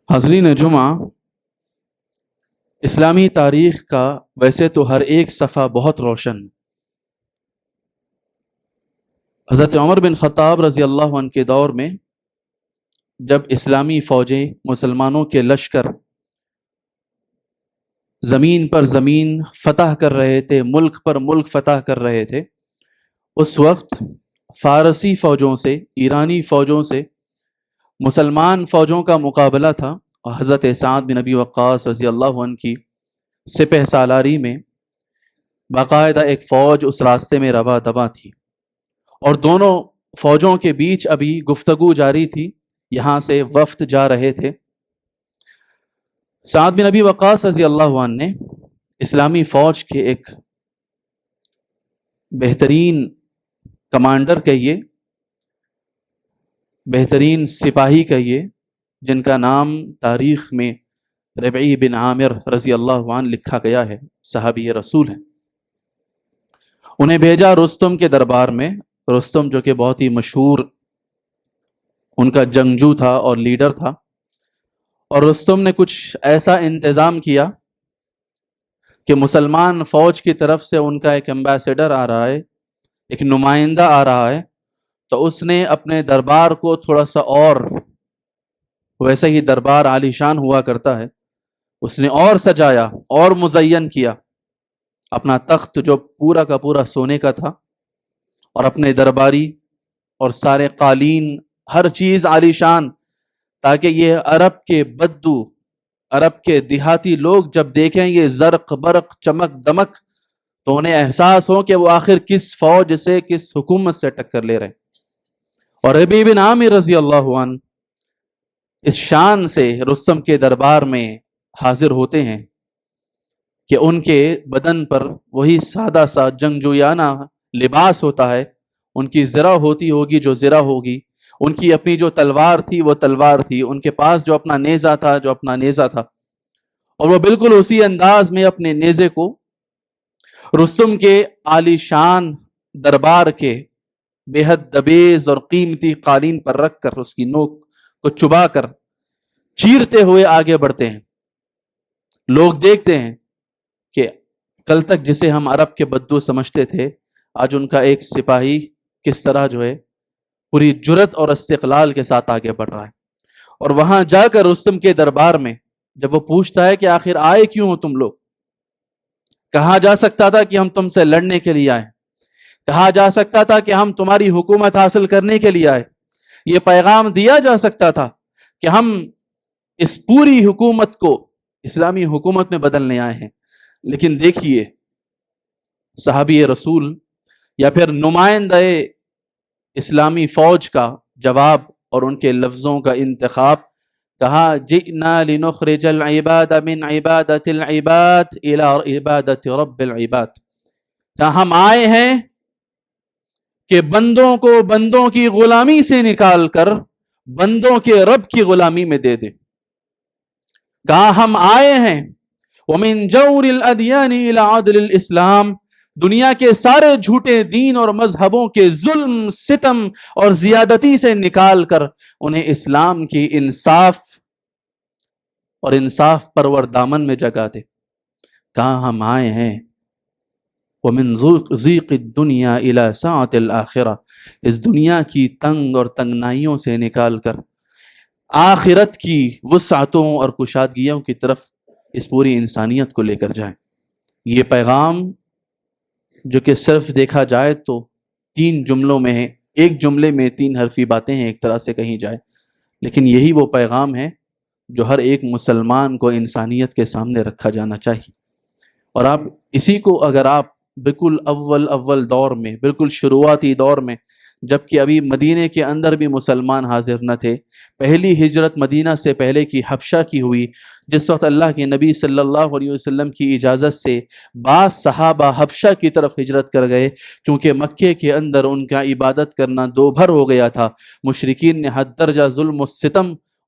حاضرین جمعہ، اسلامی تاریخ کا ویسے تو ہر ایک صفحہ بہت روشن۔ حضرت عمر بن خطاب رضی اللہ عنہ کے دور میں جب اسلامی فوجیں، مسلمانوں کے لشکر زمین پر زمین فتح کر رہے تھے، ملک پر ملک فتح کر رہے تھے، اس وقت فارسی فوجوں سے، ایرانی فوجوں سے مسلمان فوجوں کا مقابلہ تھا، اور حضرت سعد بن ابی وقاص رضی اللہ عنہ کی سپہ سالاری میں باقاعدہ ایک فوج اس راستے میں رواں دواں تھی، اور دونوں فوجوں کے بیچ ابھی گفتگو جاری تھی۔ یہاں سے وفد جا رہے تھے۔ سعد بن ابی وقاص رضی اللہ عنہ نے اسلامی فوج کے ایک بہترین کمانڈر کہیے، بہترین سپاہی کہیے، جن کا نام تاریخ میں ربعی بن عامر رضی اللہ عنہ لکھا گیا ہے، صحابی رسول ہیں، انہیں بھیجا رستم کے دربار میں۔ رستم جو کہ بہت ہی مشہور ان کا جنگجو تھا اور لیڈر تھا، اور رستم نے کچھ ایسا انتظام کیا کہ مسلمان فوج کی طرف سے ان کا ایک ایمبیسیڈر آ رہا ہے، ایک نمائندہ آ رہا ہے، تو اس نے اپنے دربار کو تھوڑا سا، اور ویسے ہی دربار عالی شان ہوا کرتا ہے، اس نے اور سجایا اور مزین کیا اپنا تخت جو پورا کا پورا سونے کا تھا، اور اپنے درباری اور سارے قالین، ہر چیز عالی شان، تاکہ یہ عرب کے بدو، عرب کے دیہاتی لوگ جب دیکھیں یہ زرق برق چمک دمک، تو انہیں احساس ہو کہ وہ آخر کس فوج سے، کس حکومت سے ٹکر لے رہے ہیں۔ اور ربیع بن عامر رضی اللہ عنہ اس شان سے رستم کے دربار میں حاضر ہوتے ہیں کہ ان کے بدن پر وہی سادہ سا جنگجویانہ لباس ہوتا ہے، ان کی زرہ ہوتی ہوگی جو زرہ ہوگی، ان کی اپنی جو تلوار تھی وہ تلوار تھی، ان کے پاس جو اپنا نیزہ تھا جو اپنا نیزہ تھا، اور وہ بالکل اسی انداز میں اپنے نیزے کو رستم کے عالی شان دربار کے بے حد دبیز اور قیمتی قالین پر رکھ کر اس کی نوک کو چبا کر چیرتے ہوئے آگے بڑھتے ہیں۔ لوگ دیکھتے ہیں کہ کل تک جسے ہم عرب کے بدو سمجھتے تھے، آج ان کا ایک سپاہی کس طرح جو ہے پوری جرت اور استقلال کے ساتھ آگے بڑھ رہا ہے۔ اور وہاں جا کر رستم کے دربار میں جب وہ پوچھتا ہے کہ آخر آئے کیوں ہو تم لوگ؟ کہا جا سکتا تھا کہ ہم تم سے لڑنے کے لیے آئے، کہا جا سکتا تھا کہ ہم تمہاری حکومت حاصل کرنے کے لیے آئے، یہ پیغام دیا جا سکتا تھا کہ ہم اس پوری حکومت کو اسلامی حکومت میں بدلنے آئے ہیں۔ لیکن دیکھیے صحابی رسول یا پھر نمائندہ اسلامی فوج کا جواب اور ان کے لفظوں کا انتخاب، کہا جئنا لنخرج العباد من عبادت العباد الى عبادت رب العباد، کہا ہم آئے ہیں کہ بندوں کو بندوں کی غلامی سے نکال کر بندوں کے رب کی غلامی میں دے دے۔ کہا ہم آئے ہیں ومن جور الادیان الى عدل الاسلام، دنیا کے سارے جھوٹے دین اور مذہبوں کے ظلم، ستم اور زیادتی سے نکال کر انہیں اسلام کی انصاف اور انصاف پرور دامن میں جگا دے۔ کہاں ہم آئے ہیں ومن ضیق الدنیا الى سعة الآخرہ، اس دنیا کی تنگ اور تنگنائیوں سے نکال کر آخرت کی وسعتوں اور کشادگیوں کی طرف اس پوری انسانیت کو لے کر جائیں۔ یہ پیغام جو کہ صرف دیکھا جائے تو 3 جملوں میں ہے، ایک جملے میں 3 حرفی باتیں ہیں ایک طرح سے کہیں جائے، لیکن یہی وہ پیغام ہے جو ہر ایک مسلمان کو انسانیت کے سامنے رکھا جانا چاہیے۔ اور آپ اسی کو اگر آپ بالکل اول دور میں، بالکل شروعاتی دور میں، جبکہ ابھی مدینے کے اندر بھی مسلمان حاضر نہ تھے، پہلی ہجرت مدینہ سے پہلے کی حبشہ کی ہوئی، جس وقت اللہ کے نبی صلی اللہ علیہ وسلم کی اجازت سے بعض صحابہ حبشہ کی طرف ہجرت کر گئے، کیونکہ مکے کے اندر ان کا عبادت کرنا دو بھر ہو گیا تھا، مشرکین نے حد درجہ ظلم و ستم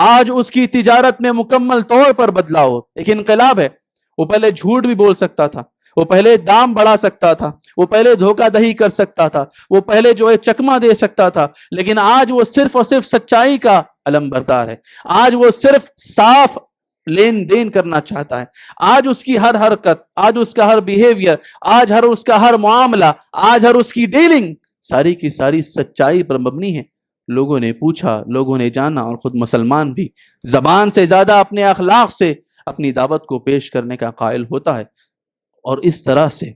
آج اس کی تجارت میں مکمل طور پر بدلاؤ، ایک انقلاب ہے۔ وہ پہلے جھوٹ بھی بول سکتا تھا، وہ پہلے دام بڑھا سکتا تھا، وہ پہلے دھوکہ دہی کر سکتا تھا، وہ پہلے جو ہے چکما دے سکتا تھا، لیکن آج وہ صرف اور صرف سچائی کا علم بردار ہے۔ آج وہ صرف صاف لین دین کرنا چاہتا ہے۔ آج اس کی ہر حرکت، آج اس کا ہر بیہیویئر، آج اس کا ہر معاملہ، آج اس کی ڈیلنگ ساری کی ساری سچائی پر مبنی ہے۔ لوگوں نے پوچھا، لوگوں نے جانا، اور خود مسلمان بھی زبان سے زیادہ اپنے اخلاق سے اپنی دعوت کو پیش کرنے کا قائل ہوتا ہے۔ اور اس طرح سے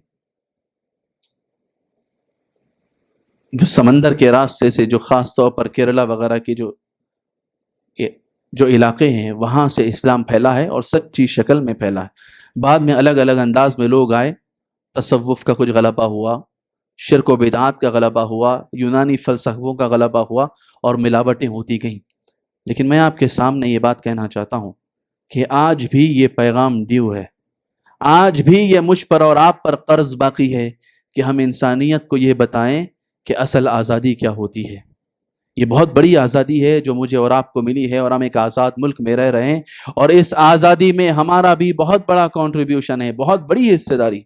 جو سمندر کے راستے سے، جو خاص طور پر کیرلا وغیرہ کے جو علاقے ہیں، وہاں سے اسلام پھیلا ہے اور سچی شکل میں پھیلا ہے۔ بعد میں الگ الگ انداز میں لوگ آئے، تصوف کا کچھ غلبہ ہوا، شرک و بدعات کا غلبہ ہوا، یونانی فلسفوں کا غلبہ ہوا، اور ملاوٹیں ہوتی گئیں۔ لیکن میں آپ کے سامنے یہ بات کہنا چاہتا ہوں کہ آج بھی یہ پیغام ڈیو ہے، آج بھی یہ مجھ پر اور آپ پر قرض باقی ہے کہ ہم انسانیت کو یہ بتائیں کہ اصل آزادی کیا ہوتی ہے۔ یہ بہت بڑی آزادی ہے جو مجھے اور آپ کو ملی ہے، اور ہم ایک آزاد ملک میں رہ رہے ہیں، اور اس آزادی میں ہمارا بھی بہت بڑا کنٹریبیوشن ہے، بہت بڑی حصہ داری۔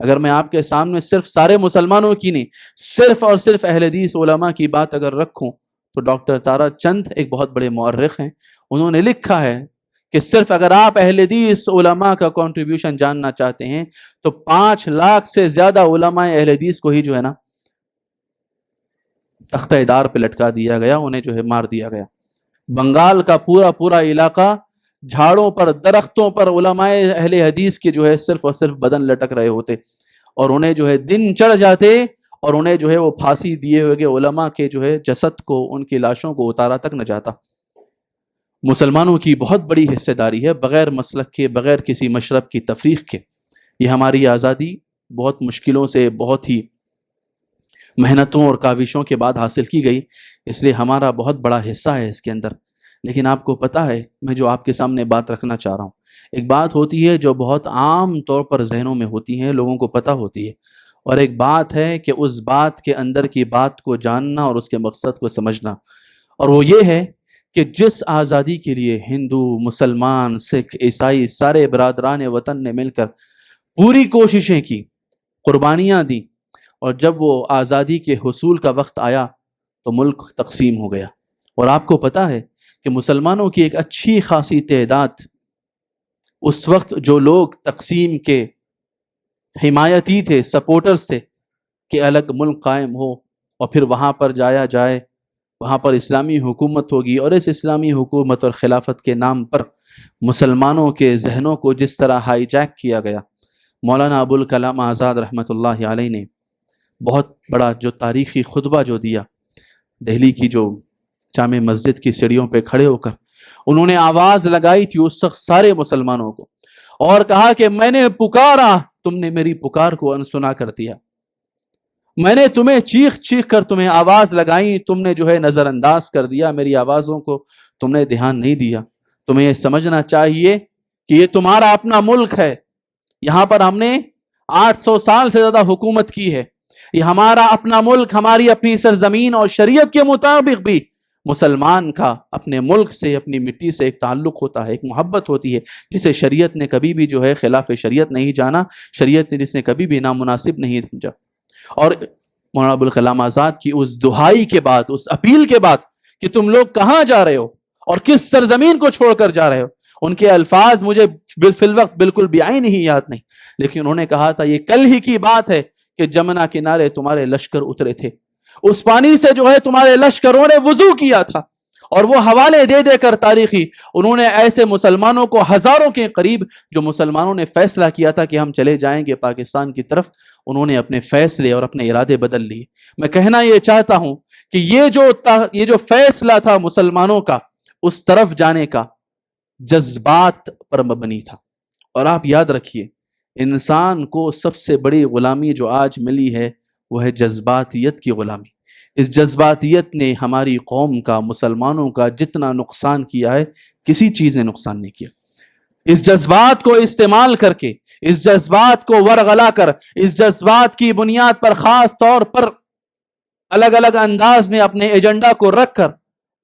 اگر میں آپ کے سامنے صرف سارے مسلمانوں کی نہیں، صرف اور صرف اہل حدیث علماء کی بات اگر رکھوں تو ڈاکٹر تارا چند ایک بہت بڑے مورخ ہیں، انہوں نے لکھا ہے کہ صرف اگر آپ اہل حدیث علماء کا کنٹریبیوشن جاننا چاہتے ہیں تو 5 لاکھ سے زیادہ علماء اہل حدیث کو ہی جو ہے نا تختہ دار پہ لٹکا دیا گیا، انہیں جو ہے مار دیا گیا۔ بنگال کا پورا علاقہ جھاڑوں پر، درختوں پر علماء اہل حدیث کے جو ہے صرف اور صرف بدن لٹک رہے ہوتے، اور انہیں جو ہے دن چڑھ جاتے، اور انہیں جو ہے وہ پھانسی دیے ہوئے علماء کے جو ہے جسد کو، ان کی لاشوں کو اتارا تک نہ جاتا۔ مسلمانوں کی بہت بڑی حصہ داری ہے، بغیر مسلک کے، بغیر کسی مشرب کی تفریق کے۔ یہ ہماری آزادی بہت مشکلوں سے، بہت ہی محنتوں اور کاوشوں کے بعد حاصل کی گئی، اس لیے ہمارا بہت بڑا حصہ ہے اس کے اندر۔ لیکن آپ کو پتہ ہے، میں جو آپ کے سامنے بات رکھنا چاہ رہا ہوں، ایک بات ہوتی ہے جو بہت عام طور پر ذہنوں میں ہوتی ہے، لوگوں کو پتہ ہوتی ہے، اور ایک بات ہے کہ اس بات کے اندر کی بات کو جاننا اور اس کے مقصد کو سمجھنا، اور وہ یہ ہے کہ جس آزادی کے لیے ہندو، مسلمان، سکھ، عیسائی، سارے برادران وطن نے مل کر پوری کوششیں کی، قربانیاں دیں، اور جب وہ آزادی کے حصول کا وقت آیا تو ملک تقسیم ہو گیا۔ اور آپ کو پتہ ہے کہ مسلمانوں کی ایک اچھی خاصی تعداد اس وقت، جو لوگ تقسیم کے حمایتی تھے، سپورٹرز تھے کہ الگ ملک قائم ہو اور پھر وہاں پر جایا جائے، وہاں پر اسلامی حکومت ہوگی، اور اس اسلامی حکومت اور خلافت کے نام پر مسلمانوں کے ذہنوں کو جس طرح ہائی جیک کیا گیا۔ مولانا ابوالکلام آزاد رحمۃ اللہ علیہ نے بہت بڑا جو تاریخی خطبہ جو دیا، دہلی کی جو جامع مسجد کی سیڑھیوں پہ کھڑے ہو کر انہوں نے آواز لگائی تھی اس وقت سارے مسلمانوں کو، اور کہا کہ میں نے پکارا، تم نے میری پکار کو انسنا کر دیا، میں نے تمہیں چیخ چیخ کر تمہیں آواز لگائی، تم نے جو ہے نظر انداز کر دیا، میری آوازوں کو تم نے دھیان نہیں دیا۔ تمہیں یہ سمجھنا چاہیے کہ یہ تمہارا اپنا ملک ہے، یہاں پر ہم نے 800 سال سے زیادہ حکومت کی ہے، یہ ہمارا اپنا ملک، ہماری اپنی سرزمین، اور شریعت کے مطابق بھی مسلمان کا اپنے ملک سے، اپنی مٹی سے ایک تعلق ہوتا ہے، ایک محبت ہوتی ہے، جسے شریعت نے کبھی بھی جو ہے خلاف شریعت نہیں جانا، شریعت نے جس نے کبھی بھی نامناسب نہیں سمجھا۔ اور مولانا ابوالکلام آزاد کی اس دہائی کے بعد، اس اپیل کے بعد کہ تم لوگ کہاں جا رہے ہو اور کس سرزمین کو چھوڑ کر جا رہے ہو، ان کے الفاظ مجھے فی الوقت بالکل بعین ہی یاد نہیں، لیکن انہوں نے کہا تھا یہ کل ہی کی بات ہے کہ جمنا کنارے تمہارے لشکر اترے تھے، اس پانی سے جو ہے تمہارے لشکروں نے وضو کیا تھا، اور وہ حوالے دے دے کر تاریخی انہوں نے ایسے مسلمانوں کو، ہزاروں کے قریب جو مسلمانوں نے فیصلہ کیا تھا کہ ہم چلے جائیں گے پاکستان کی طرف، انہوں نے اپنے فیصلے اور اپنے ارادے بدل لیے۔ میں کہنا یہ چاہتا ہوں کہ یہ جو فیصلہ تھا مسلمانوں کا اس طرف جانے کا، جذبات پر مبنی تھا۔ اور آپ یاد رکھیے، انسان کو سب سے بڑی غلامی جو آج ملی ہے وہ ہے جذباتیت کی غلامی۔ اس جذباتیت نے ہماری قوم کا، مسلمانوں کا جتنا نقصان کیا ہے، کسی چیز نے نقصان نہیں کیا۔ اس جذبات کو استعمال کر کے، اس جذبات کو ورغلا کر، اس جذبات کی بنیاد پر خاص طور پر الگ الگ انداز میں اپنے ایجنڈا کو رکھ کر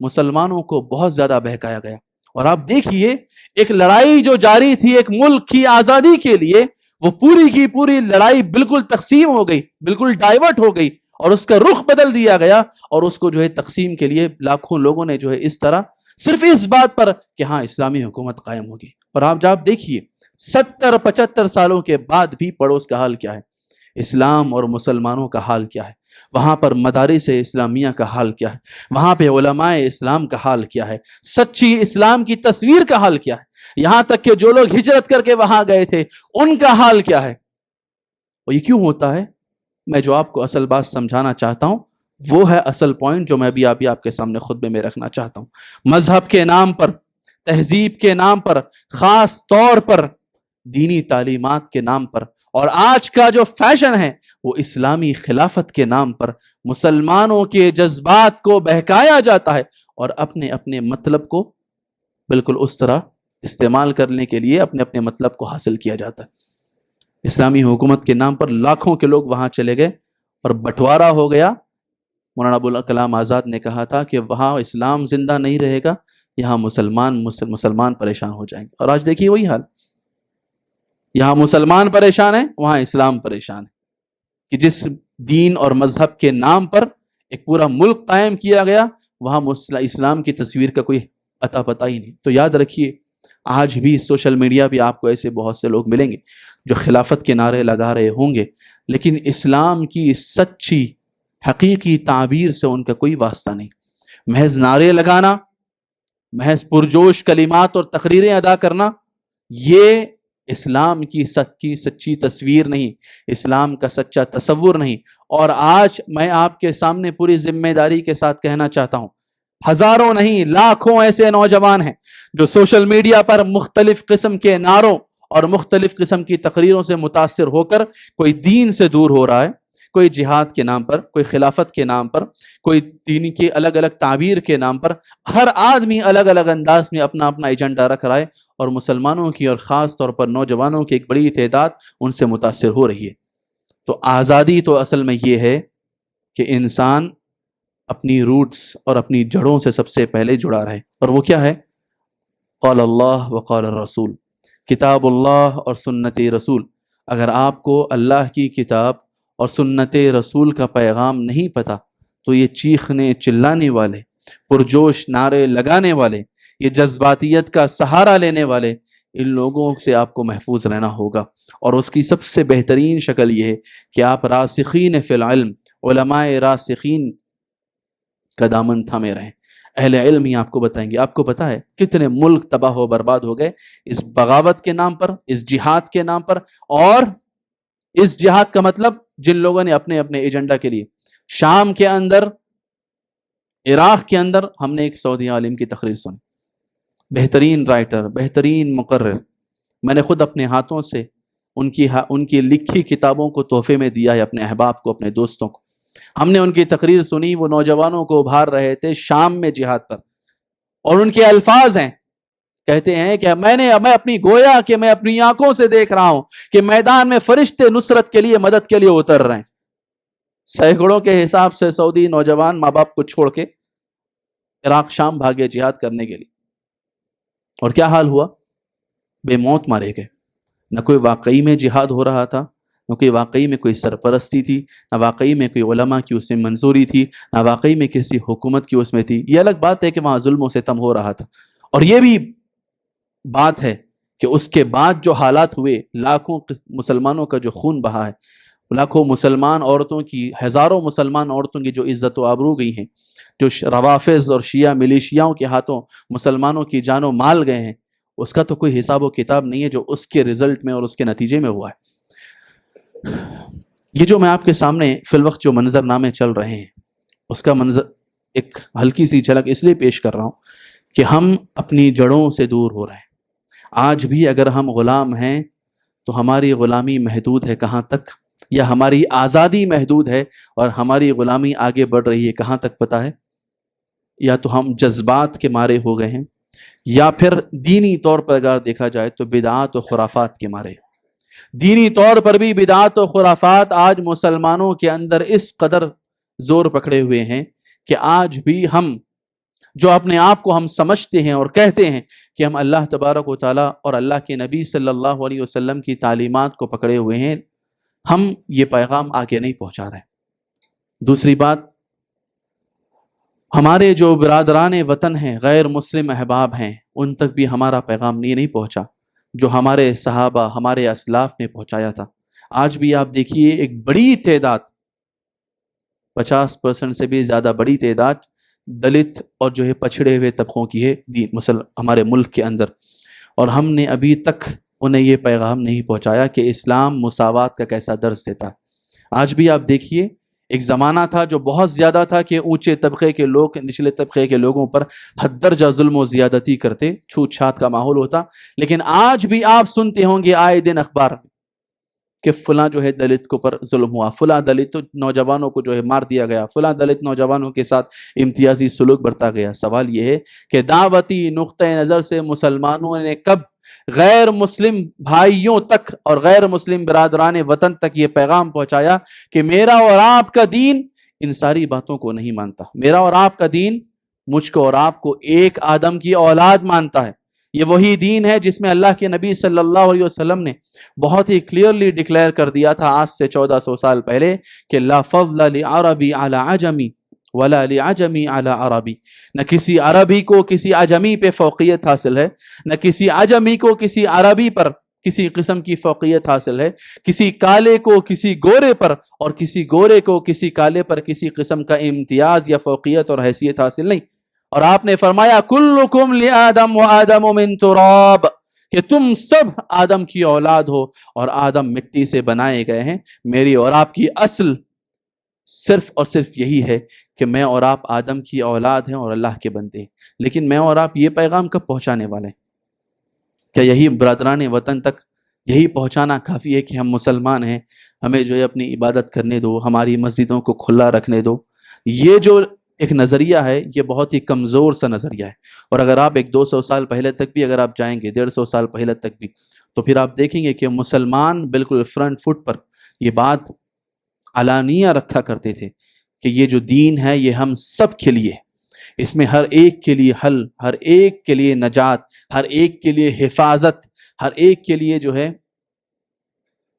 مسلمانوں کو بہت زیادہ بہکایا گیا، اور آپ دیکھیے ایک لڑائی جو جاری تھی ایک ملک کی آزادی کے لیے، وہ پوری کی پوری لڑائی بالکل تقسیم ہو گئی، بالکل ڈائیورٹ ہو گئی، اور اس کا رخ بدل دیا گیا، اور اس کو جو ہے تقسیم کے لیے لاکھوں لوگوں نے جو ہے اس طرح صرف اس بات پر کہ ہاں اسلامی حکومت قائم ہوگی۔ اور آپ جب دیکھیے 70-75 سالوں کے بعد بھی پڑوس کا حال کیا ہے، اسلام اور مسلمانوں کا حال کیا ہے، وہاں پر مدارس اسلامیہ کا حال کیا ہے، وہاں پہ علماء اسلام کا حال کیا ہے، سچی اسلام کی تصویر کا حال کیا ہے، یہاں تک کہ جو لوگ ہجرت کر کے وہاں گئے تھے ان کا حال کیا ہے۔ اور یہ کیوں ہوتا ہے؟ میں جو آپ کو اصل بات سمجھانا چاہتا ہوں وہ ہے اصل پوائنٹ جو میں بھی آپ کے سامنے خطبے میں رکھنا چاہتا ہوں۔ مذہب کے نام پر، تہذیب کے نام پر، خاص طور پر دینی تعلیمات کے نام پر، اور آج کا جو فیشن ہے وہ اسلامی خلافت کے نام پر مسلمانوں کے جذبات کو بہکایا جاتا ہے، اور اپنے اپنے مطلب کو بالکل اس طرح استعمال کرنے کے لیے اپنے اپنے مطلب کو حاصل کیا جاتا ہے۔ اسلامی حکومت کے نام پر لاکھوں کے لوگ وہاں چلے گئے اور بٹوارا ہو گیا۔ مولانا ابوالکلام آزاد نے کہا تھا کہ وہاں اسلام زندہ نہیں رہے گا، یہاں مسلمان پریشان ہو جائیں گے، اور آج دیکھیے وہی حال، یہاں مسلمان پریشان ہیں، وہاں اسلام پریشان ہے، کہ جس دین اور مذہب کے نام پر ایک پورا ملک قائم کیا گیا وہاں اسلام کی تصویر کا کوئی اتا پتہ ہی نہیں۔ تو یاد رکھیے آج بھی سوشل میڈیا پہ آپ کو ایسے بہت سے لوگ ملیں گے جو خلافت کے نعرے لگا رہے ہوں گے، لیکن اسلام کی سچی حقیقی تعبیر سے ان کا کوئی واسطہ نہیں، محض نعرے لگانا، محض پرجوش کلمات اور تقریریں ادا کرنا، یہ اسلام کی سچی تصویر نہیں، اسلام کا سچا تصور نہیں۔ اور آج میں آپ کے سامنے پوری ذمہ داری کے ساتھ کہنا چاہتا ہوں، ہزاروں نہیں لاکھوں ایسے نوجوان ہیں جو سوشل میڈیا پر مختلف قسم کے نعروں اور مختلف قسم کی تقریروں سے متاثر ہو کر کوئی دین سے دور ہو رہا ہے، کوئی جہاد کے نام پر، کوئی خلافت کے نام پر، کوئی دین کے الگ الگ تعبیر کے نام پر، ہر آدمی الگ الگ انداز میں اپنا اپنا ایجنڈا رکھ رہا ہے، اور مسلمانوں کی اور خاص طور پر نوجوانوں کی ایک بڑی تعداد ان سے متاثر ہو رہی ہے۔ تو آزادی تو اصل میں یہ ہے کہ انسان اپنی روٹس اور اپنی جڑوں سے سب سے پہلے جڑا رہے، اور وہ کیا ہے؟ قال اللہ وقال الرسول، کتاب اللہ اور سنت رسول۔ اگر آپ کو اللہ کی کتاب اور سنت رسول کا پیغام نہیں پتہ تو یہ چیخنے چلانے والے، پرجوش نعرے لگانے والے، یہ جذباتیت کا سہارا لینے والے، ان لوگوں سے آپ کو محفوظ رہنا ہوگا۔ اور اس کی سب سے بہترین شکل یہ ہے کہ آپ راسخین فی العلم، علماء راسخین کا دامن تھامے رہیں۔ اہل علم ہی آپ کو بتائیں گے۔ آپ کو پتہ ہے کتنے ملک تباہ و برباد ہو گئے اس بغاوت کے نام پر، اس جہاد کے نام پر، اور اس جہاد کا مطلب جن لوگوں نے اپنے اپنے ایجنڈا کے لیے، شام کے اندر، عراق کے اندر ہم نے ایک سعودی عالم کی تقریر سنی، بہترین رائٹر، بہترین مقرر، میں نے خود اپنے ہاتھوں سے ان کی لکھی کتابوں کو تحفے میں دیا ہے اپنے احباب کو، اپنے دوستوں کو۔ ہم نے ان کی تقریر سنی، وہ نوجوانوں کو ابھار رہے تھے شام میں جہاد پر، اور ان کے الفاظ ہیں، کہتے ہیں کہ میں اپنی گویا کہ میں اپنی آنکھوں سے دیکھ رہا ہوں کہ میدان میں فرشتے نصرت کے لیے، مدد کے لیے اتر رہے ہیں۔ سینکڑوں کے حساب سے سعودی نوجوان ماں باپ کو چھوڑ کے عراق شام بھاگے جہاد کرنے کے لیے، اور کیا حال ہوا؟ بے موت مارے گئے۔ نہ کوئی واقعی میں جہاد ہو رہا تھا، نہ کوئی واقعی میں کوئی سرپرستی تھی، نہ واقعی میں کوئی علماء کی اس میں منظوری تھی، نہ واقعی میں کسی حکومت کی اس میں تھی۔ یہ الگ بات ہے کہ وہاں ظلم و ستم ہو رہا تھا، اور یہ بھی بات ہے کہ اس کے بعد جو حالات ہوئے، لاکھوں مسلمانوں کا جو خون بہا ہے، لاکھوں مسلمان عورتوں کی، ہزاروں مسلمان عورتوں کی جو عزت و آبرو گئی ہیں، جو روافظ اور شیعہ ملیشیاؤں کے ہاتھوں مسلمانوں کی جان و مال گئے ہیں، اس کا تو کوئی حساب و کتاب نہیں ہے جو اس کے رزلٹ میں اور اس کے نتیجے میں ہوا ہے۔ یہ جو میں آپ کے سامنے فی الوقت جو منظر نامے چل رہے ہیں، اس کا منظر ایک ہلکی سی جھلک اس لیے پیش کر رہا ہوں کہ ہم اپنی جڑوں سے دور ہو رہے ہیں۔ آج بھی اگر ہم غلام ہیں تو ہماری غلامی محدود ہے کہاں تک؟ یا ہماری آزادی محدود ہے اور ہماری غلامی آگے بڑھ رہی ہے کہاں تک پتہ ہے؟ یا تو ہم جذبات کے مارے ہو گئے ہیں، یا پھر دینی طور پر اگر دیکھا جائے تو بدعات و خرافات کے مارے۔ دینی طور پر بھی بدعات و خرافات آج مسلمانوں کے اندر اس قدر زور پکڑے ہوئے ہیں کہ آج بھی ہم جو اپنے آپ کو ہم سمجھتے ہیں اور کہتے ہیں کہ ہم اللہ تبارک و تعالیٰ اور اللہ کے نبی صلی اللہ علیہ وسلم کی تعلیمات کو پکڑے ہوئے ہیں، ہم یہ پیغام آگے نہیں پہنچا رہے۔ دوسری بات، ہمارے جو برادران وطن ہیں، غیر مسلم احباب ہیں، ان تک بھی ہمارا پیغام یہ نہیں پہنچا جو ہمارے صحابہ، ہمارے اسلاف نے پہنچایا تھا۔ آج بھی آپ دیکھیے ایک بڑی تعداد، 50% سے بھی زیادہ بڑی تعداد دلت اور جو ہے پچھڑے ہوئے طبقوں کی ہے ہمارے ملک کے اندر، اور ہم نے ابھی تک انہیں یہ پیغام نہیں پہنچایا کہ اسلام مساوات کا کیسا درس دیتا ہے۔ آج بھی آپ دیکھیے، ایک زمانہ تھا جو بہت زیادہ تھا کہ اونچے طبقے کے لوگ نچلے طبقے کے لوگوں پر حد درجہ ظلم و زیادتی کرتے، چھوت چھات کا ماحول ہوتا، لیکن آج بھی آپ سنتے ہوں گے آئے دن اخبار میں کہ فلاں جو ہے دلت کو پر ظلم ہوا، فلاں دلت نوجوانوں کو جو ہے مار دیا گیا، فلاں دلت نوجوانوں کے ساتھ امتیازی سلوک برتا گیا۔ سوال یہ ہے کہ دعوتی نقطہ نظر سے مسلمانوں نے کب غیر مسلم بھائیوں تک اور غیر مسلم برادران وطن تک یہ پیغام پہنچایا کہ میرا اور آپ کا دین ان ساری باتوں کو نہیں مانتا، میرا اور آپ کا دین مجھ کو اور آپ کو ایک آدم کی اولاد مانتا ہے۔ یہ وہی دین ہے جس میں اللہ کے نبی صلی اللہ علیہ وسلم نے بہت ہی کلیئرلی ڈکلیئر کر دیا تھا آج سے 1400 سال پہلے کہ لا فضل لعربی علی عجمی ولا لعجمی علی عربی، نہ کسی عربی کو کسی عجمی پہ فوقیت حاصل ہے، نہ کسی عجمی کو کسی عربی پر کسی قسم کی فوقیت حاصل ہے، کسی کالے کو کسی گورے پر اور کسی گورے کو کسی کالے پر کسی قسم کا امتیاز یا فوقیت اور حیثیت حاصل نہیں۔ اور آپ نے فرمایا کلکم لآدم وآدم من تراب، کہ تم سب آدم کی اولاد ہو اور آدم مٹی سے بنائے گئے ہیں۔ میری اور آپ کی اصل صرف اور صرف یہی ہے کہ میں اور آپ آدم کی اولاد ہیں اور اللہ کے بندے ہیں، لیکن میں اور آپ یہ پیغام کب پہنچانے والے ہیں؟ کیا یہی برادران وطن تک یہی پہنچانا کافی ہے کہ ہم مسلمان ہیں، ہمیں جو ہے اپنی عبادت کرنے دو، ہماری مسجدوں کو کھلا رکھنے دو؟ یہ جو ایک نظریہ ہے یہ بہت ہی کمزور سا نظریہ ہے، اور اگر آپ 200 سال پہلے تک بھی اگر آپ جائیں گے، 150 سال پہلے تک بھی، تو پھر آپ دیکھیں گے کہ مسلمان بالکل فرنٹ فٹ پر یہ بات علانیہ رکھا کرتے تھے کہ یہ جو دین ہے یہ ہم سب کے لیے، اس میں ہر ایک کے لیے حل، ہر ایک کے لیے نجات، ہر ایک کے لیے حفاظت، ہر ایک کے لیے جو ہے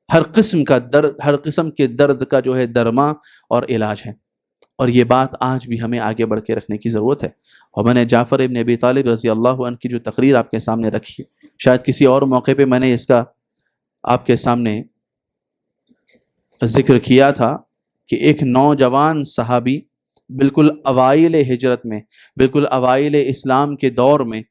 ہر قسم کا درد، ہر قسم کے درد کا جو ہے درما اور علاج ہے۔ اور یہ بات آج بھی ہمیں آگے بڑھ کے رکھنے کی ضرورت ہے۔ اور میں نے جعفر ابن ابی طالب رضی اللہ عنہ کی جو تقریر آپ کے سامنے رکھی، شاید کسی اور موقع پہ میں نے اس کا آپ کے سامنے ذکر کیا تھا کہ ایک نوجوان صحابی بالکل اوائل ہجرت میں، بالکل اوائل اسلام کے دور میں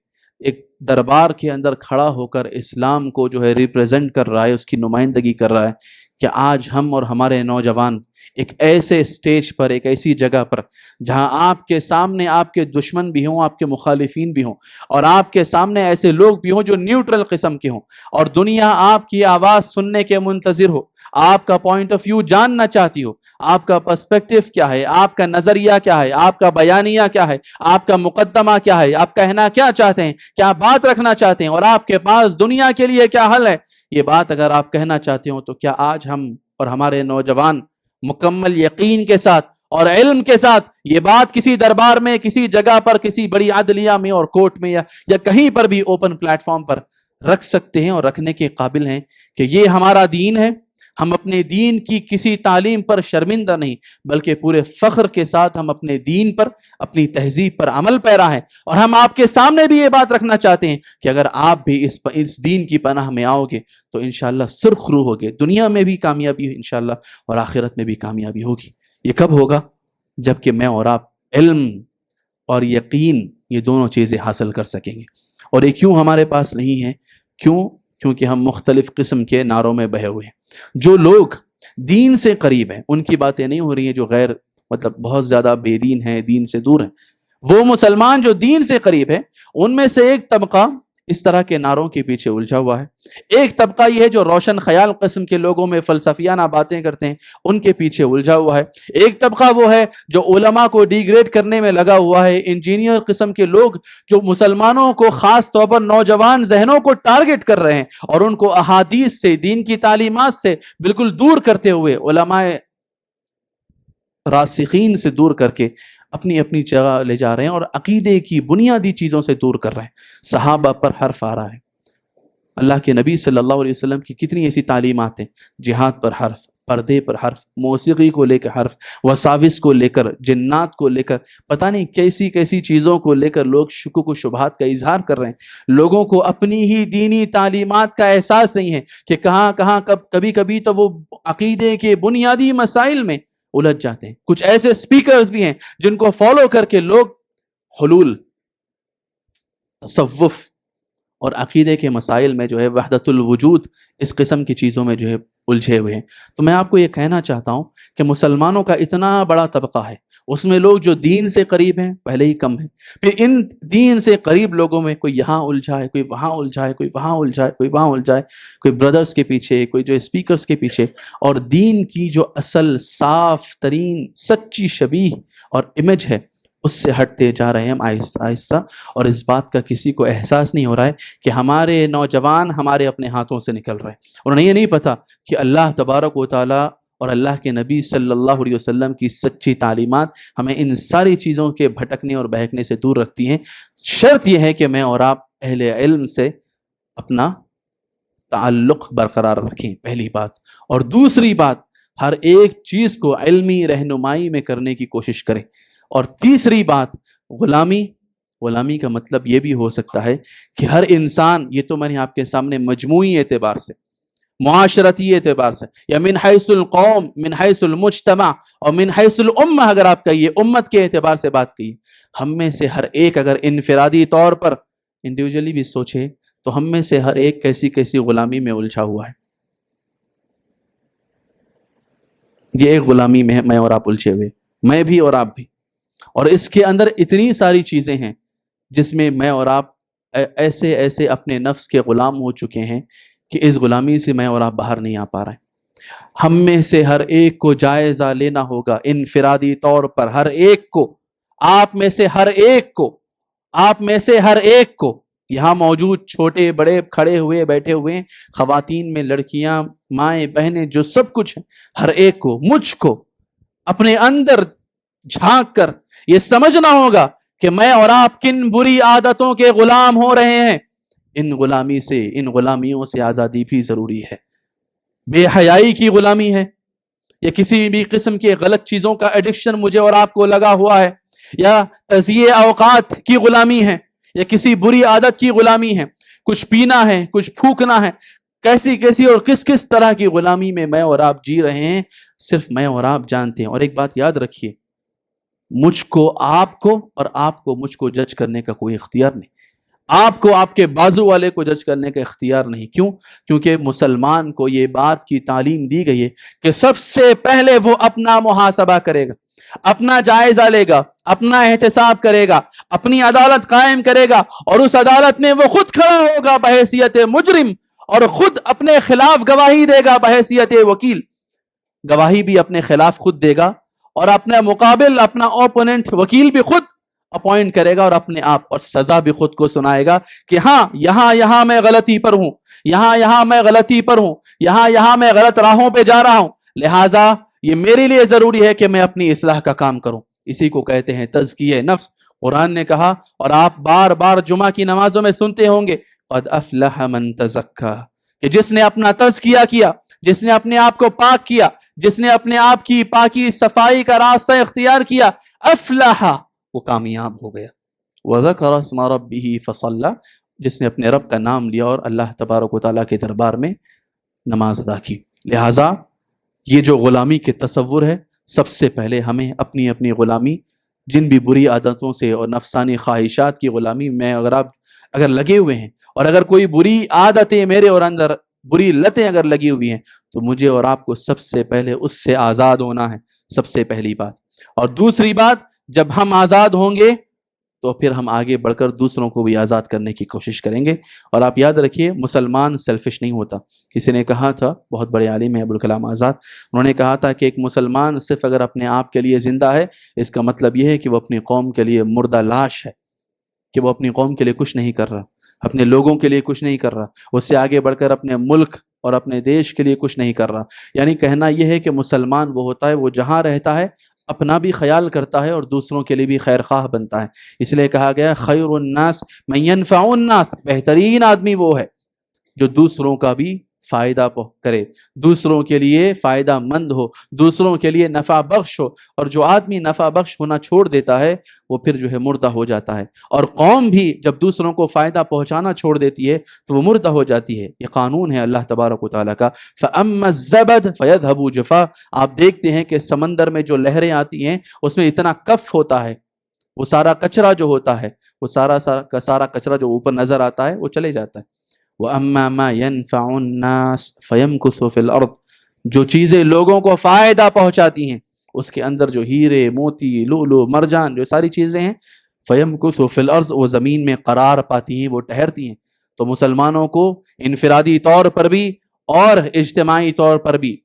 ایک دربار کے اندر کھڑا ہو کر اسلام کو جو ہے ریپریزنٹ کر رہا ہے، اس کی نمائندگی کر رہا ہے کہ آج ہم اور ہمارے نوجوان ایک ایسے سٹیج پر، ایک ایسی جگہ پر جہاں آپ کے سامنے آپ کے دشمن بھی ہوں، آپ کے مخالفین بھی ہوں، اور آپ کے سامنے ایسے لوگ بھی ہوں جو نیوٹرل قسم کے ہوں، اور دنیا آپ کی آواز سننے کے منتظر ہو، آپ کا پوائنٹ آف ویو جاننا چاہتی ہو، آپ کا پرسپیکٹیو کیا ہے، آپ کا نظریہ کیا ہے، آپ کا بیانیہ کیا ہے، آپ کا مقدمہ کیا ہے، آپ کہنا کیا چاہتے ہیں، کیا بات رکھنا چاہتے ہیں، اور آپ کے پاس دنیا کے لیے کیا حل ہے۔ یہ بات اگر آپ کہنا چاہتے ہو تو کیا آج ہم اور ہمارے نوجوان مکمل یقین کے ساتھ اور علم کے ساتھ یہ بات کسی دربار میں، کسی جگہ پر، کسی بڑی عدلیہ میں اور کورٹ میں یا کہیں پر بھی اوپن پلیٹ فارم پر رکھ سکتے ہیں اور رکھنے کے قابل ہیں کہ یہ ہمارا دین ہے؟ ہم اپنے دین کی کسی تعلیم پر شرمندہ نہیں، بلکہ پورے فخر کے ساتھ ہم اپنے دین پر، اپنی تہذیب پر عمل پیرا ہیں، اور ہم آپ کے سامنے بھی یہ بات رکھنا چاہتے ہیں کہ اگر آپ بھی اس دین کی پناہ میں آؤ گے تو انشاءاللہ سرخ رو ہوگے، دنیا میں بھی کامیابی انشاءاللہ اور آخرت میں بھی کامیابی ہوگی۔ یہ کب ہوگا؟ جب کہ میں اور آپ علم اور یقین یہ دونوں چیزیں حاصل کر سکیں گے۔ اور یہ کیوں ہمارے پاس نہیں ہے؟ کیونکہ ہم مختلف قسم کے نعروں میں بہے ہوئے ہیں۔ جو لوگ دین سے قریب ہیں ان کی باتیں نہیں ہو رہی ہیں، جو غیر بہت زیادہ بے دین ہیں، دین سے دور ہیں۔ وہ مسلمان جو دین سے قریب ہیں ان میں سے ایک طبقہ اس طرح کے نعروں کے پیچھے الجھا ہوا ہے، ایک طبقہ یہ ہے جو روشن خیال قسم کے لوگوں میں فلسفیانہ باتیں کرتے ہیں، ان کے پیچھے الجھا ہوا ہے، ایک طبقہ وہ ہے جو علماء کو ڈیگریڈ کرنے میں لگا ہوا ہے، انجینئر قسم کے لوگ جو مسلمانوں کو خاص طور پر نوجوان ذہنوں کو ٹارگٹ کر رہے ہیں اور ان کو احادیث سے، دین کی تعلیمات سے بالکل دور کرتے ہوئے، علماء راسخین سے دور کر کے اپنی اپنی جگہ لے جا رہے ہیں اور عقیدے کی بنیادی چیزوں سے دور کر رہے ہیں۔ صحابہ پر حرف آ رہا ہے، اللہ کے نبی صلی اللہ علیہ وسلم کی کتنی ایسی تعلیمات ہیں، جہاد پر حرف، پردے پر حرف، موسیقی کو لے کر حرف، وساوس کو لے کر، جنات کو لے کر، پتہ نہیں کیسی کیسی چیزوں کو لے کر لوگ شکوک و شبہات کا اظہار کر رہے ہیں۔ لوگوں کو اپنی ہی دینی تعلیمات کا احساس نہیں ہے کہ کہاں کبھی کبھی تو وہ عقیدے کے بنیادی مسائل میں الجھ جاتے ہیں۔ کچھ ایسے سپیکرز بھی ہیں جن کو فالو کر کے لوگ حلول، تصوف اور عقیدے کے مسائل میں جو ہے وحدت الوجود، اس قسم کی چیزوں میں جو ہے الجھے ہوئے ہیں۔ تو میں آپ کو یہ کہنا چاہتا ہوں کہ مسلمانوں کا اتنا بڑا طبقہ ہے، اس میں لوگ جو دین سے قریب ہیں پہلے ہی کم ہیں، پھر ان دین سے قریب لوگوں میں کوئی یہاں الجھا ہے، کوئی وہاں الجھا ہے، کوئی وہاں الجھا ہے، کوئی وہاں الجھا ہے، کوئی بردرز کے پیچھے، کوئی جو اسپیکرز کے پیچھے، اور دین کی جو اصل صاف ترین سچی شبیہ اور امیج ہے اس سے ہٹتے جا رہے ہیں ہم آہستہ آہستہ، اور اس بات کا کسی کو احساس نہیں ہو رہا ہے کہ ہمارے نوجوان ہمارے اپنے ہاتھوں سے نکل رہے ہیں، اور انہیں یہ نہیں پتہ کہ اللہ تبارک و تعالیٰ اور اللہ کے نبی صلی اللہ علیہ وسلم کی سچی تعلیمات ہمیں ان ساری چیزوں کے بھٹکنے اور بہکنے سے دور رکھتی ہیں۔ شرط یہ ہے کہ میں اور آپ اہل علم سے اپنا تعلق برقرار رکھیں، پہلی بات، اور دوسری بات ہر ایک چیز کو علمی رہنمائی میں کرنے کی کوشش کریں، اور تیسری بات غلامی کا مطلب یہ بھی ہو سکتا ہے کہ ہر انسان، یہ تو میں نے آپ کے سامنے مجموعی اعتبار سے، معاشرتی اعتبار سے، یا من حیث القوم، من حیث المجتمع، اور من حیث الامہ اگر آپ کہیے، امت کے اعتبار سے بات کیے، ہم میں سے ہر ایک اگر انفرادی طور پر انڈیویجولی بھی سوچے تو ہم میں سے ہر ایک کیسی کیسی غلامی میں الجھا ہوا ہے۔ یہ ایک غلامی میں میں اور آپ الجھے ہوئے، میں بھی اور آپ بھی، اور اس کے اندر اتنی ساری چیزیں ہیں جس میں میں اور آپ ایسے اپنے نفس کے غلام ہو چکے ہیں کہ اس غلامی سے میں اور آپ باہر نہیں آ پا رہے ہیں۔ ہم میں سے ہر ایک کو جائزہ لینا ہوگا انفرادی طور پر، ہر ایک کو، آپ میں سے ہر ایک کو، یہاں موجود چھوٹے بڑے، کھڑے ہوئے بیٹھے ہوئے، خواتین میں لڑکیاں، مائیں بہنیں، جو سب کچھ ہیں، ہر ایک کو، مجھ کو اپنے اندر جھانک کر یہ سمجھنا ہوگا کہ میں اور آپ کن بری عادتوں کے غلام ہو رہے ہیں۔ ان غلامیوں سے آزادی بھی ضروری ہے۔ بے حیائی کی غلامی ہے، یا کسی بھی قسم کے غلط چیزوں کا ایڈکشن مجھے اور آپ کو لگا ہوا ہے، یا تضییع اوقات کی غلامی ہے، یا کسی بری عادت کی غلامی ہے، کچھ پینا ہے، کچھ پھونکنا ہے، کیسی اور کس طرح کی غلامی میں اور آپ جی رہے ہیں، صرف میں اور آپ جانتے ہیں۔ اور ایک بات یاد رکھیے، مجھ کو آپ کو اور آپ کو مجھ کو جج کرنے کا کوئی اختیار نہیں، آپ کو آپ کے بازو والے کو جج کرنے کا اختیار نہیں۔ کیوں؟ کیونکہ مسلمان کو یہ بات کی تعلیم دی گئی ہے کہ سب سے پہلے وہ اپنا محاسبہ کرے گا، اپنا جائزہ لے گا، اپنا احتساب کرے گا، اپنی عدالت قائم کرے گا، اور اس عدالت میں وہ خود کھڑا ہوگا بحیثیت مجرم، اور خود اپنے خلاف گواہی دے گا بحیثیت وکیل، گواہی بھی اپنے خلاف خود دے گا، اور اپنے مقابل، اپنا اوپوننٹ وکیل بھی خود اپوائنٹ کرے گا، اور اپنے آپ، اور سزا بھی خود کو سنائے گا کہ ہاں یہاں میں غلطی پر ہوں، یہاں میں غلطی پر ہوں، یہاں میں غلط راہوں پہ جا رہا ہوں، لہٰذا یہ میرے لیے ضروری ہے کہ میں اپنی اصلاح کا کام کروں۔ اسی کو کہتے ہیں تزکیہ نفس۔ قرآن نے کہا، اور آپ بار بار جمعہ کی نمازوں میں سنتے ہوں گے، قد افلح من تزکا، کہ جس نے اپنا تزکیہ کیا، جس نے اپنے آپ کو پاک کیا، جس نے اپنے آپ کی پاکی صفائی کا راستہ اختیار کیا، افلح، وہ کامیاب ہو گیا۔ وذکر اسم ربہ فصلی، جس نے اپنے رب کا نام لیا اور اللہ تبارک و تعالیٰ کے دربار میں نماز ادا کی۔ لہٰذا یہ جو غلامی کے تصور ہے، سب سے پہلے ہمیں اپنی غلامی، جن بھی بری عادتوں سے اور نفسانی خواہشات کی غلامی میں اگر لگے ہوئے ہیں، اور اگر کوئی بری عادتیں میرے اور اندر، بری لتیں اگر لگی ہوئی ہیں، تو مجھے اور آپ کو سب سے پہلے اس سے آزاد ہونا ہے، سب سے پہلی بات۔ اور دوسری بات، جب ہم آزاد ہوں گے تو پھر ہم آگے بڑھ کر دوسروں کو بھی آزاد کرنے کی کوشش کریں گے۔ اور آپ یاد رکھیے، مسلمان سیلفش نہیں ہوتا۔ کسی نے کہا تھا، بہت بڑے عالم ہیں ابوالکلام آزاد، انہوں نے کہا تھا کہ ایک مسلمان صرف اگر اپنے آپ کے لیے زندہ ہے، اس کا مطلب یہ ہے کہ وہ اپنی قوم کے لیے مردہ لاش ہے، کہ وہ اپنی قوم کے لیے کچھ نہیں کر رہا، اپنے لوگوں کے لیے کچھ نہیں کر رہا، اس سے آگے بڑھ کر اپنے ملک اور اپنے دیش کے لیے کچھ نہیں کر رہا۔ یعنی کہنا یہ ہے کہ مسلمان وہ ہوتا ہے، وہ جہاں رہتا ہے اپنا بھی خیال کرتا ہے اور دوسروں کے لیے بھی خیر خواہ بنتا ہے. اس لیے کہا گیا خیر الناس من ينفع الناس، بہترین آدمی وہ ہے جو دوسروں کا بھی فائدہ کرے، دوسروں کے لیے فائدہ مند ہو، دوسروں کے لیے نفع بخش ہو. اور جو آدمی نفع بخش ہونا چھوڑ دیتا ہے وہ پھر جو ہے مردہ ہو جاتا ہے. اور قوم بھی جب دوسروں کو فائدہ پہنچانا چھوڑ دیتی ہے تو وہ مردہ ہو جاتی ہے. یہ قانون ہے اللہ تبارک و تعالیٰ کا. فَأَمَّا الزَّبَدُ فَيَذْهَبُ جُفَاءً. آپ دیکھتے ہیں کہ سمندر میں جو لہریں آتی ہیں اس میں اتنا کف ہوتا ہے، وہ سارا کچرا جو ہوتا ہے، وہ سارا کچرا جو اوپر نظر آتا ہے وہ چلے جاتا ہے. وَأَمَّا مَا يَنْفَعُ النَّاسَ فَيَمْكُثُ فِي الْأَرْضِ. جو چیزیں لوگوں کو فائدہ پہنچاتی ہیں اس کے اندر جو ہیرے موتی لؤلؤ مرجان جو ساری چیزیں ہیں، فَيَمْكُثُ فِي الْأَرْضِ، وہ زمین میں قرار پاتی ہیں، وہ ٹھہرتی ہیں. تو مسلمانوں کو انفرادی طور پر بھی اور اجتماعی طور پر بھی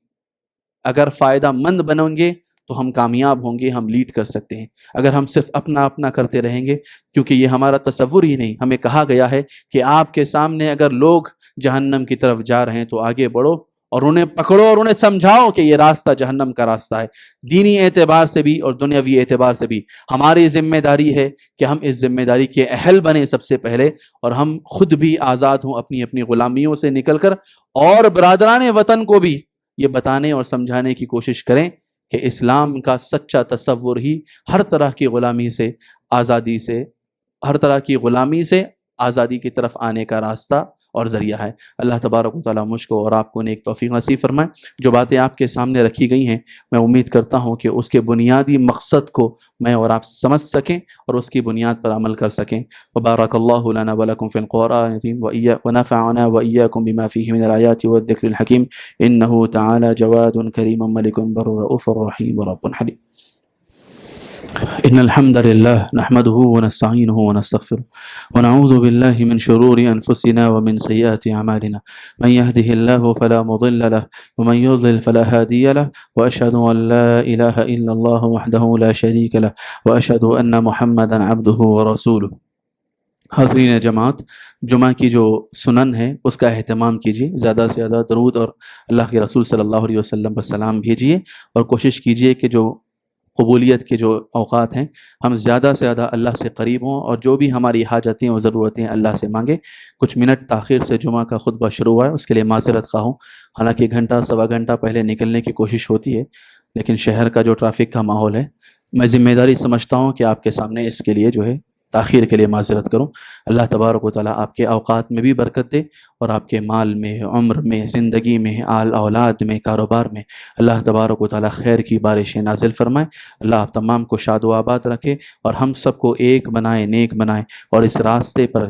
اگر فائدہ مند بنیں گے تو ہم کامیاب ہوں گے، ہم لیڈ کر سکتے ہیں. اگر ہم صرف اپنا اپنا کرتے رہیں گے، کیونکہ یہ ہمارا تصور ہی نہیں. ہمیں کہا گیا ہے کہ آپ کے سامنے اگر لوگ جہنم کی طرف جا رہے ہیں تو آگے بڑھو اور انہیں پکڑو اور انہیں سمجھاؤ کہ یہ راستہ جہنم کا راستہ ہے. دینی اعتبار سے بھی اور دنیاوی اعتبار سے بھی ہماری ذمہ داری ہے کہ ہم اس ذمہ داری کے اہل بنیں سب سے پہلے، اور ہم خود بھی آزاد ہوں اپنی اپنی غلامیوں سے نکل کر، اور برادران وطن کو بھی یہ بتانے اور سمجھانے کی کوشش کریں کہ اسلام کا سچا تصور ہی ہر طرح کی غلامی سے آزادی سے، ہر طرح کی غلامی سے آزادی کی طرف آنے کا راستہ اور ذریعہ ہے. اللہ تبارک و تعالیٰ مجھ کو اور آپ کو نیک توفیق نصیب فرمائے. جو باتیں آپ کے سامنے رکھی گئی ہیں میں امید کرتا ہوں کہ اس کے بنیادی مقصد کو میں اور آپ سمجھ سکیں اور اس کی بنیاد پر عمل کر سکیں. وبارک اللہ لنا ولکم فی القرآن العظیم ونفعنا وإياكم بما فيه من الآيات والذكر الحكيم إنه تعالى جواد كريم ملك بر رؤوف رحيم رب حليم. إن الحمد لله نحمده ونستعينه ونستغفره ونعوذ بالله من شرور أنفسنا ومن سيئات أعمالنا. من يهده الله فلا مضل له ومن يضلل فلا هادي له وأشهد أن لا إله إلا الله وحده لا شريك له وأشهد أن محمدا عبده ورسوله. حاضرین جماعت، جمعہ کی جو سنن ہے اس کا اہتمام کیجیے، زیادہ سے زیادہ درود اور اللہ کے رسول صلی اللہ علیہ وسلم پر سلام بھیجیے، اور کوشش کیجیے کہ جو قبولیت کے جو اوقات ہیں ہم زیادہ سے زیادہ اللہ سے قریب ہوں، اور جو بھی ہماری حاجتیں اور ضرورتیں اللہ سے مانگیں. کچھ منٹ تاخیر سے جمعہ کا خطبہ شروع ہوا ہے، اس کے لیے معذرت خواہ ہوں. حالانکہ گھنٹہ سوا گھنٹہ پہلے نکلنے کی کوشش ہوتی ہے، لیکن شہر کا جو ٹریفک کا ماحول ہے، میں ذمہ داری سمجھتا ہوں کہ آپ کے سامنے اس کے لیے جو ہے تاخیر کے لیے معذرت کروں. اللہ تبارک و تعالیٰ آپ کے اوقات میں بھی برکت دے، اور آپ کے مال میں، عمر میں، زندگی میں، آل اولاد میں، کاروبار میں اللہ تبارک و تعالیٰ خیر کی بارشیں نازل فرمائے. اللہ آپ تمام کو شاد و آباد رکھے اور ہم سب کو ایک بنائے، نیک بنائے، اور اس راستے پر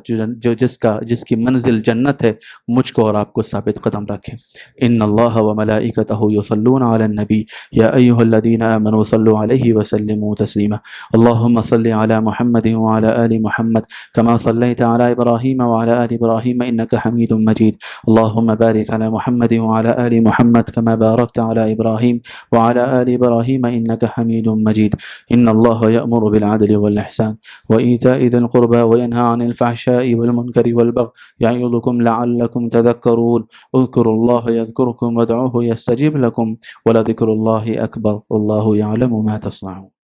جس کی منزل جنت ہے مجھ کو اور آپ کو ثابت قدم رکھے. ان اللہ وملائکتہ یصلون علی النبی یا ایھا الذین آمنوا صلوا علیہ وسلموا تسلیما. اللهم صل علی محمد وعلی آل محمد كما صليت على إبراهيم وعلى آل إبراهيم إنك حميد مجيد. اللهم بارك على محمد وعلى آل محمد كما باركت على إبراهيم وعلى آل إبراهيم إنك حميد مجيد. إن الله يأمر بالعدل والإحسان وإيتاء ذي القربى وينهى عن الفحشاء والمنكر والبغي يعظكم لعلكم تذكرون. اذكروا الله يذكركم وادعوه يستجب لكم ولذكر الله أكبر والله يعلم ما تصنعون.